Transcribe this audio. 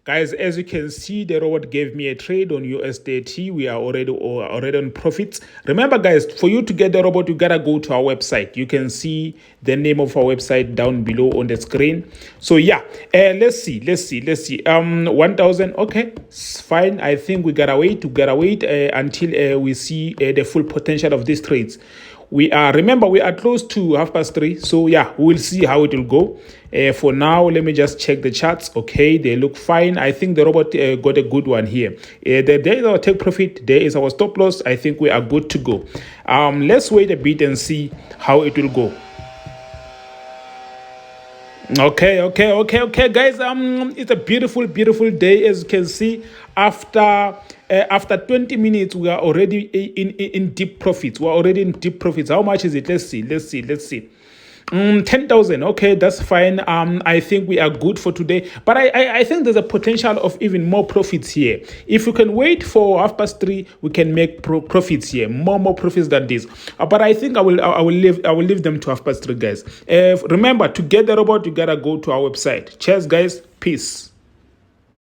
Guys, as you can see, the robot gave me a trade on US30. We are already on profits. Remember, guys, for you to get the robot, you gotta go to our website. You can see the name of our website down below on the screen. So yeah, let's see. 1,000. Okay, it's fine. I think we gotta wait. Until we see the full potential of these trades. Remember, we are close to 3:30, so yeah, we'll see how it will go. For now, let me just check the charts. Okay, they look fine. I think the robot got a good one here. There is our take profit, there is our stop loss. I think we are good to go. Let's wait a bit and see how it will go. Okay, guys. It's a beautiful day. As you can see, after 20 minutes, we are already in deep profits. We're already in deep profits. How much is it? Let's see. 10,000. Okay, that's fine. I think we are good for today, but I think there's a potential of even more profits here. If we can wait for 3:30, we can make profits here, more profits than this. But I think I will leave them to 3:30, guys. Remember, to get the robot, you gotta go to our website. Cheers, guys. Peace.